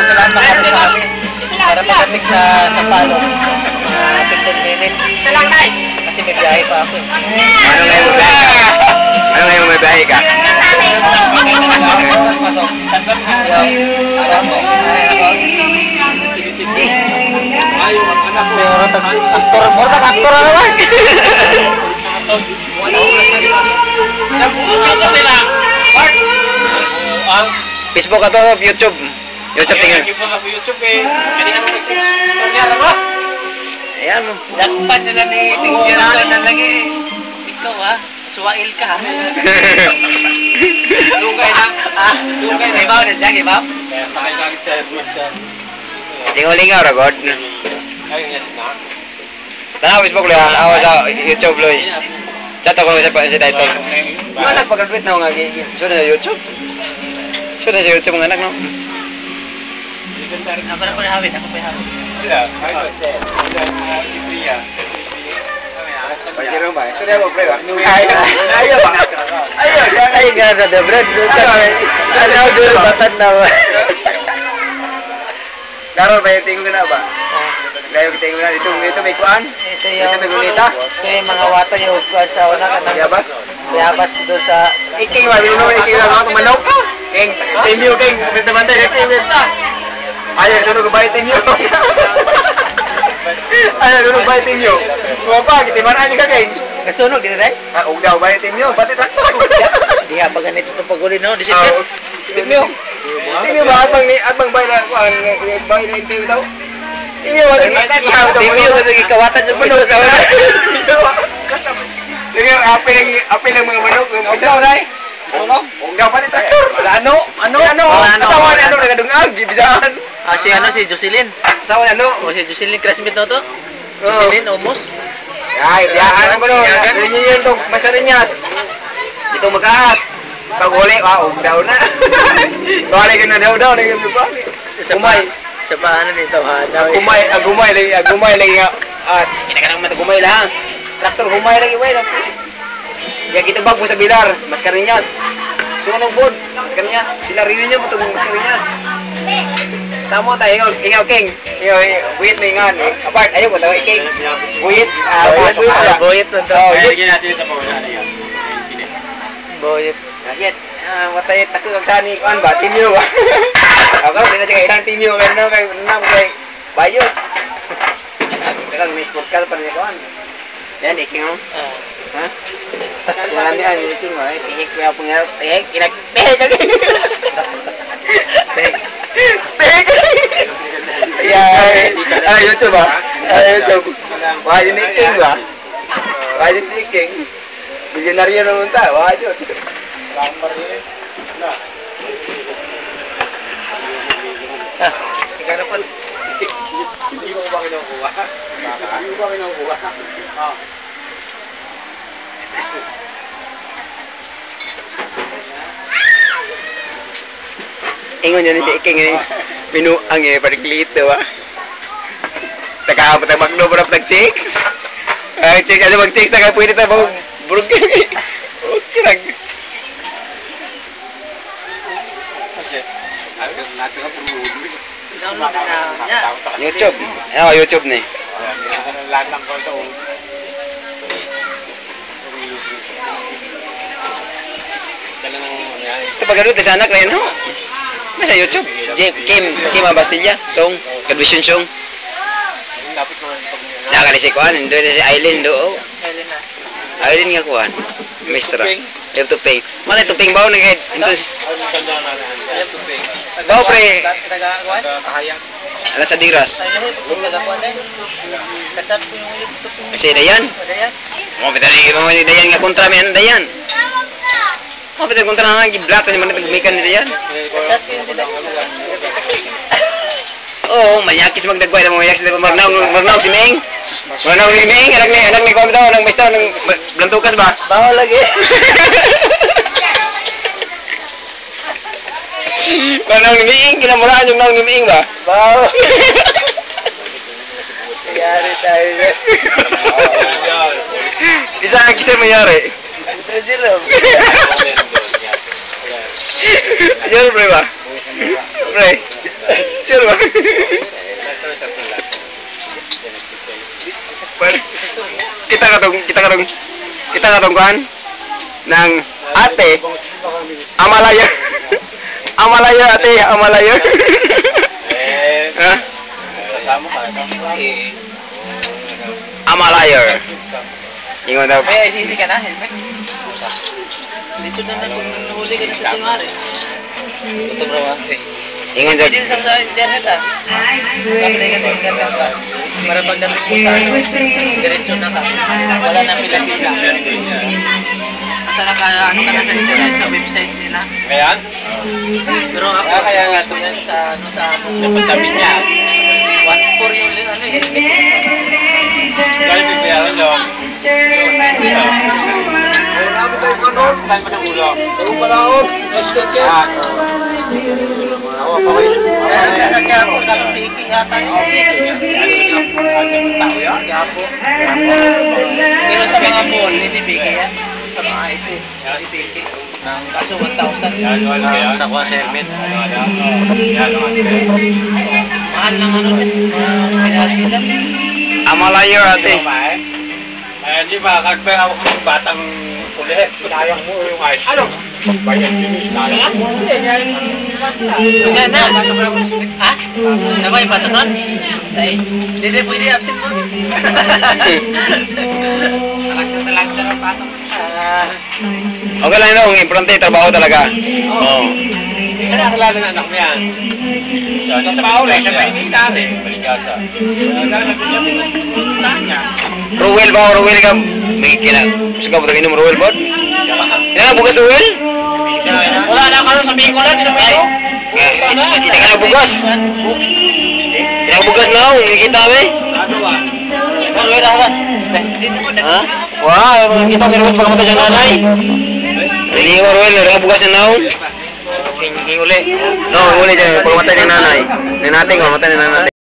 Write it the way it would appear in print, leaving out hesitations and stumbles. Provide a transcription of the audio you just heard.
kailangan makapit sa amin. Para pagdating sa palo, 15 minutes. Isa lang, Nay. Kasi may biyahe pa ako. Ano ngayon may biyahe ka? Ano ngayon may biyahe ka? Oras pasok. Aktor mo na aktor na naman. Facebook atau YouTube? YouTube tinggal. YouTube eh. Jadi ano nagsistoryara ba? Ayan mo. Dakpan nila ni Tingnan na lagi. Ikaw ha, suwail ka ha. Lugay na. Lugay na. Ibaw na siya, ibaw. Lingaw-lingaw ra god. Tanaw Facebook lo yan, awas sa YouTube lo. Chat ako sa title. Ano nagpag-graduate na nga gigi. Sino sa YouTube? Sino sa YouTube ng anak no? Ako na po nahawin, ako po nahawin. Pajero ba? Istorya mo pre ba? Ayo ba? Ayo, jangan ingat ada bread. Ano dulu batan na ba? Karon ba tingin ko na ba? Dahil tingin ko na dito may kuan. Ito yung mga wata yung sa una ka na. Yabas doon sa... Iking ba? Dino iking ba? Manaw ka? King, timyo king. Benta-benta king benta. Ayo sunog ba timyo? Ayo sunog ba timyo? Kuha pa, kitimanan niyo ka king. Nasunog din rin? Ah, ugdaw ba timyo? Pati traktor. Diha pa ganito itong paguli no? Disiplin. Timyo. Timyo ba atbang bay na kuan bay na timyo daw? Timyo ba? Timyo ito gikawatan yung piso sa una. Piso ba? Sige, apil ng mga manok. Piso na eh. Sunog? Ugdaw pati traktor. Ano? Asawa ni ano nagadungag, gibisaan. Si Jocelyn. Asawa ni ano? O si Jocelyn, classmate na to? Jocelyn, almost. Ay, biyaan mo no. Yun to, Masariñas. Dito mag-aas. Pag-uli, ugdaw na. Kawali ka na daw, naging lupa. Kumay. Sa paano nito? Agumay lagi nga. Kinakanang matagumay lang. Traktor, humay lagi, way. Ya kita bag mo sa bilar, Masariñas. Sunog bod, Masariñas. Bilar reunion mo itong Masariñas. Samo tayo, ingaw king. Buhit mo ingan. Apart, ayaw ko tayo, king. Buhit. Buhit lang to. Lagyan natin sa pawala na yan. Buhit. Kahit, matay, tako kag sani, kuan ba, timyo ba? Ako, hindi na siya kailang timyo, pero kay Bayos. Kag may sport car pa niya kuan. Yan, iking mo. Ha? Yung alam niya, iking mo, tihik ko yung pangyaw, tihik, tihik lagi. Tihik. Yeah, YouTube ba? YouTube. Wah, yun iking ba? Wah, yun iking. Milyonaryo naman ta, wah, yun. Ikaw na po. Hindi mo ba kinukuha? Hindi mo ba kinukuha? Ingon yun, hindi iking yun. Minuang eh, parang lito ba? Nakahabot ang magno, parang nag-chicks. Chicks, ano mag-chicks, naka pwede tayo mag-burger. Okay lang. YouTube. Oo, YouTube na eh. Latang ko ito. Dala ng yan. Ito pag-aroon, sa anak na yun, ho? Nasa YouTube. Kim Abastilla, song, graduation song. Dapat naman pag Nakakali si Kuan, doon si Aileen doon. Aileen na. Aileen nga Kuan. Maestra. Yung tuping. Mana tuping bawo na kahit. Bawo pre. Taga-kuhan? Kahayang. Alas sa diras. Ay, lahat. Taga-kuhan eh. Kachat ko yung ulit tuping. Kasi Dayan. Dayan? Mo pita ni mo ni Dayan nga kontra men Dayan. Mo pita kontra nga gi-black ni man tagmikan ni Dayan. Kachat ko yung sila. Oo, manyakis magdagway na mo yak sila marnaw si Ming. Marnaw ni Ming, anak ni komento ng maestro ng blantukas ba? Bawal lagi. Marnaw ni Ming, kinamuraan yung nang ni Ming ba? Bawal. Yari tayo. Isa ang kisay mayari. Brazil. Yan pre ba? Pre. Sure ba? Kita ka tong kan ng ate Amalaya. Amalaya ate, Amalaya. Ha? Amalaya. Ingon daw. May ICC ka na, helmet? Lisod na kung nahuli ka na sa Timare. Ito bro, Ingon daw. Pwede sa internet Kapilay ka sa internet ba? Para pagdating mo sa diretso na ka. Wala na pila-pila. Basta ka na sa internet, sa website nila. Ayan? Pero ako, kaya nga ito yan sa Napagtabi niya. 1-4 yung helmet. Kaya bibiyaan nyo. Saan mo ng ulo? Ang palaot, estate yan. Ako, okay. Kaya ako, kapiki yata yung Tao yan? Pero sa mga mall, hindi piki yan. Sa mga IC, hindi piki. Kaso 1,000. Yan, wala yan. Nakuha sa helmet. Yan, Mahal lang ano din. Pinari lang. Amalaya ate. Hindi ba, kagpay ako ng batang kulit. Pinayang mo yung ice. Ano? Bayan din yung pinayang. Kaya na. Ha? Ano ba yung pasok nun? Hindi, pwede absent mo. Talagsa ng pasok. Okay lang yun, importante trabaho talaga. Oo. Hindi ka nakalala ng anak mo yan. Sa trabaho lang, siya Maynila eh. Maligasa. Ruel ba? Ruel ka? May gusto ka ba inom Ruel ba? Kailangan bukas Ruel? Wala na ka sa Bicol na, tinamay ko. Kita ka na bukas. Kailangan bukas na ako, nakikita kami. Ano ba? Ruel ako. Dito mo na. Ha? Wow, kita meron pa kamatay sa nanay. Hindi mo Ruel, kailangan bukas na ako. Hingi uli. No, uli dyan, pagkamatay ng nanay. Nanay natin, mamatay ng nanay.